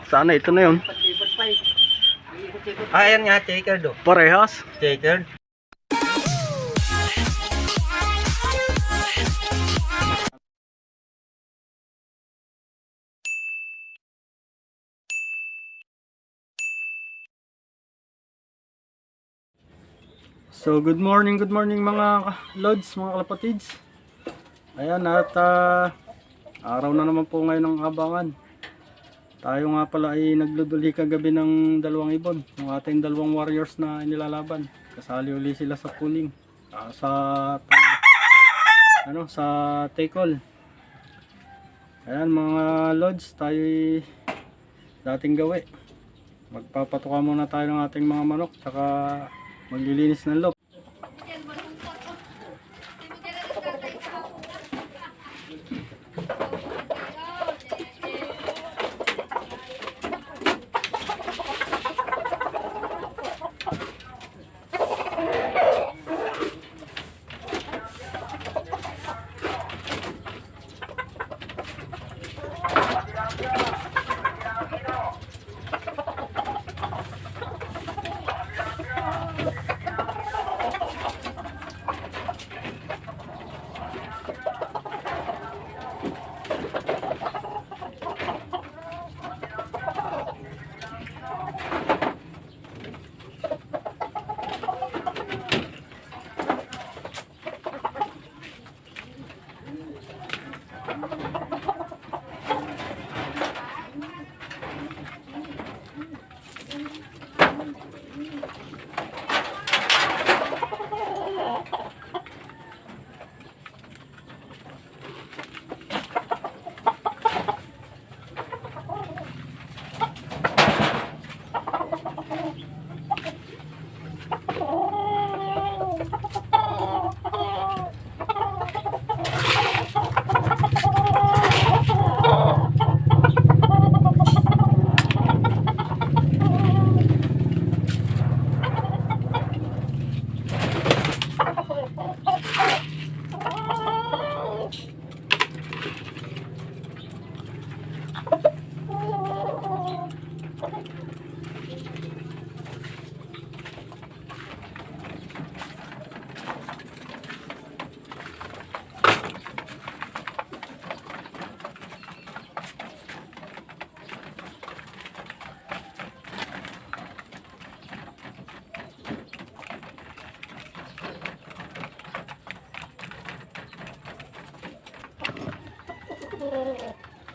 Sana ito na yun. Ayan nga, checkered oh. Parehas. Checkered. So good morning mga lods, mga kalapatids. Ayan at araw na naman po ngayon ng abangan. Tayo nga pala ay nagluduli kagabi ng dalawang ibon, yung ating dalawang warriors na inilalaban. Kasali uli sila sa pooling sa take all. Ayan mga lods, tayo ay dating gawi. Magpapatuka muna tayo ng ating mga manok, tsaka maglilinis ng loob.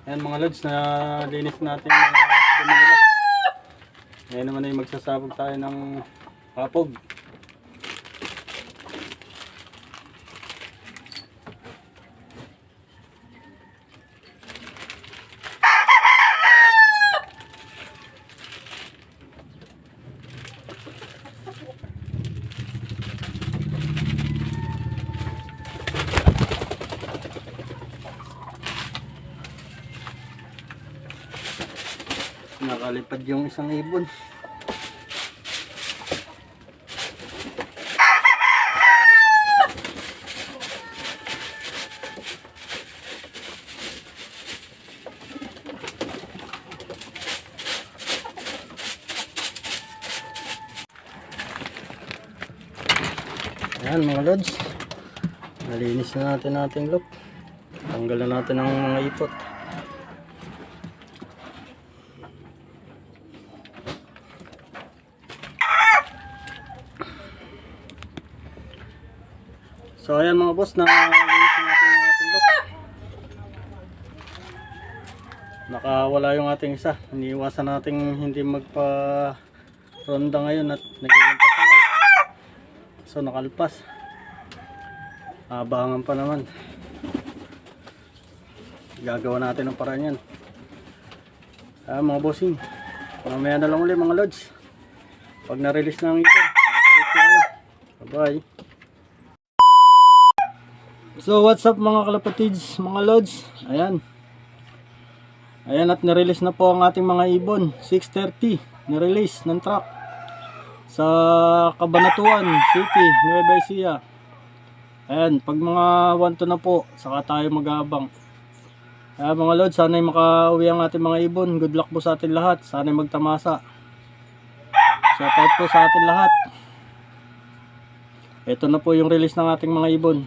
Ayan mga lods, na linis natin yung ngayon naman ay magsasabog tayo ng papog. Nakalipad yung isang ibon. Ayan mga lods, nalinis na natin ating loop. Tanggalan natin ang mga ipot. So ayan mga boss, nalinis na natin ang ating loop. Nakawala yung ating isa. Iniiwasan natin hindi magpa-ronda ngayon at nagiging pasaway. So nakalpas. Abangan pa naman. Gagawa natin ng paraan yan. Mga bossing, mamaya na lang ulit mga lods. Pag na-release na ang ito, bye bye. So what's up mga kalapatids, mga lods. Ayan at nirelease na po ang ating mga ibon. 6:30 nirelease ng truck sa Cabanatuan City, Nueva Ecija. Ayan, pag mga 1 to na po, saka tayo mag-aabang. Mga lods, sana'y makauwi ang ating mga ibon. Good luck po sa atin lahat. Sana'y magtamasa. Shout out po sa atin lahat. Ito na po yung release ng ating mga ibon.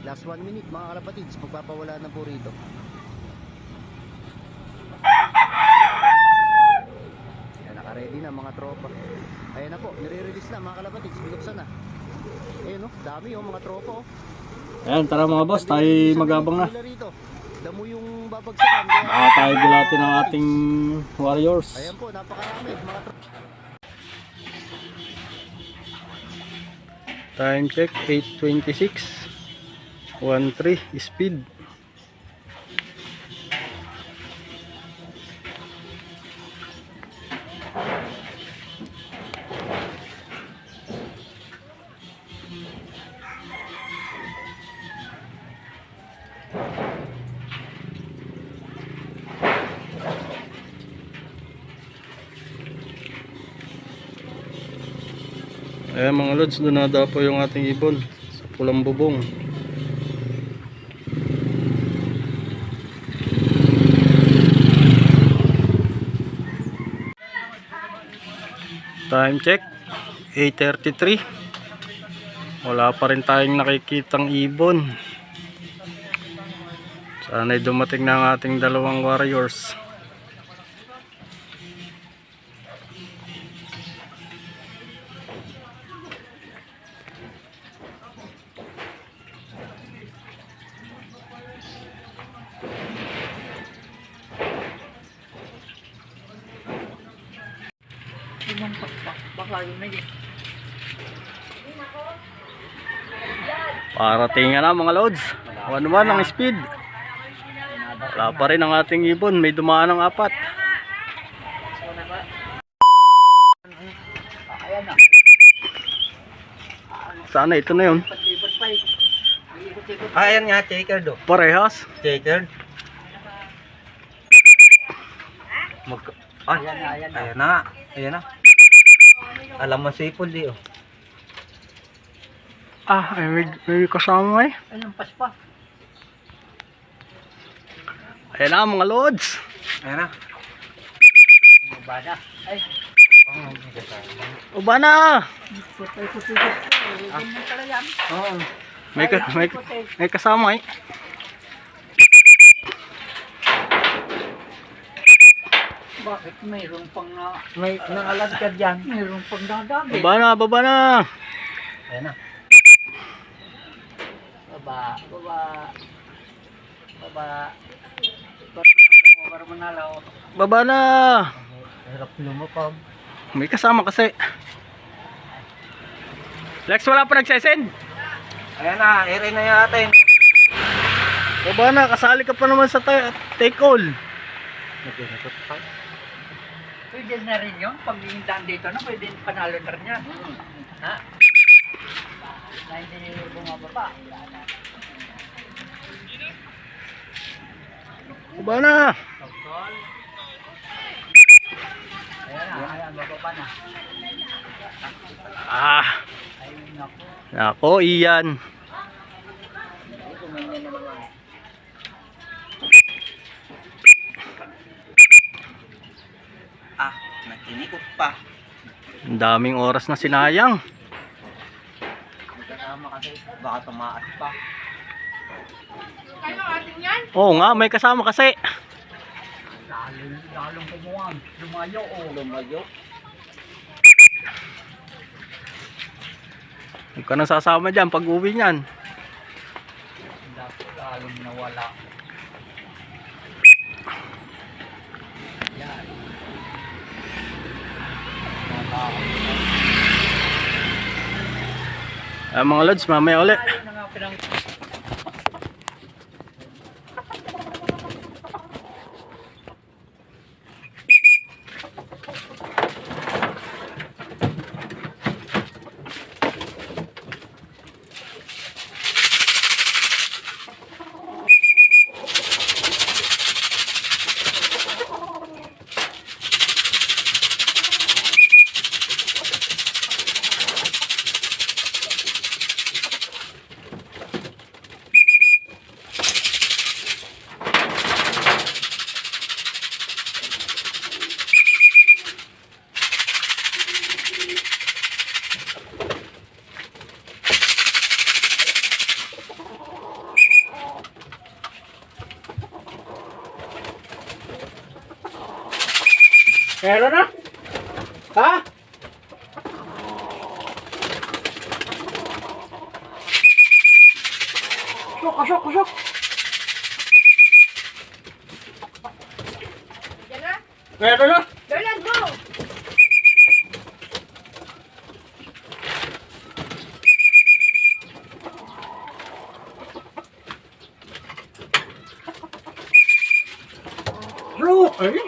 Last 1 minute mga kalapatids, magpapawala na po rito. Yan, naka-ready na mga tropa. Ayan na po, nire-release na mga kalapatids, binuksan na. Ayan oh, dami oh mga tropa oh. Ayan, tara mga boss, tayo magabang na. Damo yung babagsakan. Baka tayo gulatin ng ating warriors. Ayan po, napakarami mga tropa. Time check, 8:26. 1.3 speed. Ayan mga lods, dunada po yung ating ibon sa pulang bubong. Time check, 8:33. Wala pa rin tayong nakikitang ibon. Sana'y dumating na ang ating dalawang warriors. Parating na mga lods. 1-1 ang speed. Wala pa rin ang ating ibon. May dumaan ng 4. Sana ito na yun. Ayan nga, checkered oh. Parehas. Checkered. Ayan na. Ayan na. Alam mo sipol di oh. May kasama eh. Ayun, paspa. Ayan na mga lods. Ayan na. Bada. Ay. Ubana. Oo. May kasama eh. Bakit mayroon pang may nangalad ka dyan? Mayroon pang dadami. Baba na. Ayan na. Baba. Baba na. Hirap lumapag. May kasama kasi. Lex, wala pa nagsesend. Ayan na, ere na natin. Baba na, kasali ka pa naman sa take all. Nagdinakot pa. Pwede na rin yun. Pag daan dito na, pwede panalo na rin yan. Ha? Na hindi bumababa. Baba na. Ayan, bababa na. Ayun ako. Nako, iyan. Nagtinikot pa. Ang daming oras na sinayang. Kasama kasi, baka tumaas pa. Oo nga, may kasama kasi. Lalong kumuha. Lumayo o. Lumayo. Huwag ka nang sasama dyan pag uwi nyan. Lalong nawala. Mga lods, mamaya ulit. Ayun na nga pinang... Meron na? Ha? Kusok. Yan na. Meron na? Dalan mo. Bro, ay.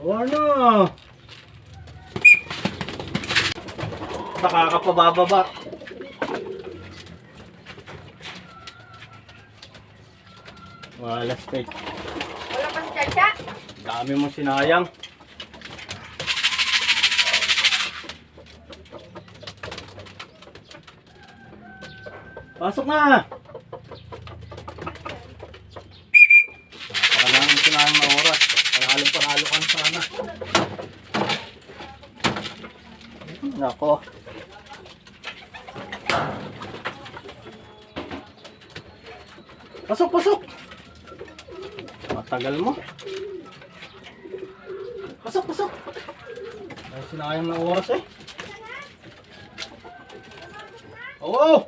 Ano? Nakakapababa. Wala steak. Wala pa si Chacha. Dami mo sinayang. Pasok na! Napakalamang sinayang na oras. Panalo ka na sana. Nako. Pasok! Matagal mo. Pasok! Ay, sinayang na oras eh. Oo!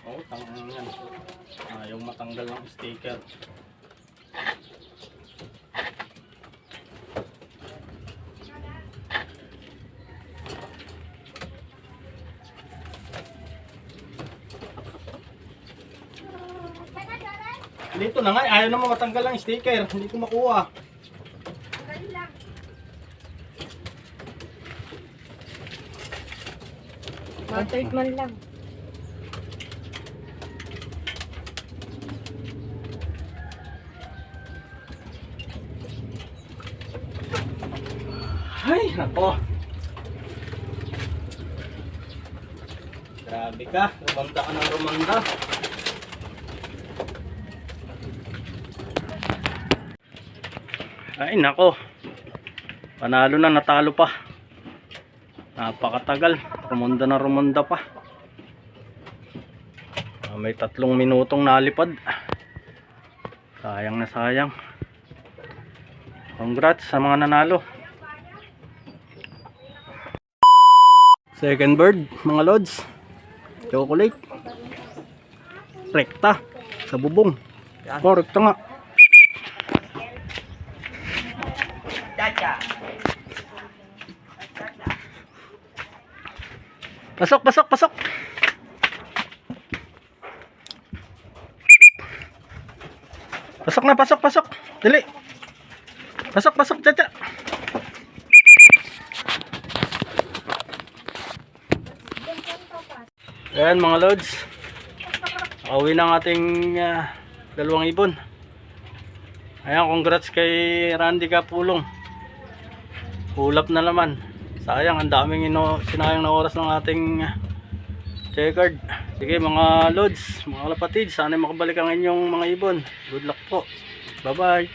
Oo, tangang yan. Ayaw matanggal ng sticker. Dito na nga, ayaw naman matanggal ang sticker. Hindi ko makuha. Matay man lang. Ay, nako. Grabe ka. Rumanda ka ng rumanda. Ay, nako. Panalo na, natalo pa. Napakatagal. Rumanda pa. May 3 minutong nalipad. Sayang na sayang. Congrats sa mga nanalo. Second bird, mga lods. Chocolate. Rekta. Sa bubong. Oh, rekta nga. Chacha. Pasok. Pasok. Dali. Pasok, Chacha. Ayan mga lods. Nakauwi na ang ating 2 ibon. Ayan, congrats kay Randy Kapulong. Hulap na naman. Sayang, ang daming sinayang na oras ng ating checkered. Sige mga lods, mga kalapatid, sana makabalik ang inyong mga ibon. Good luck po. Bye bye.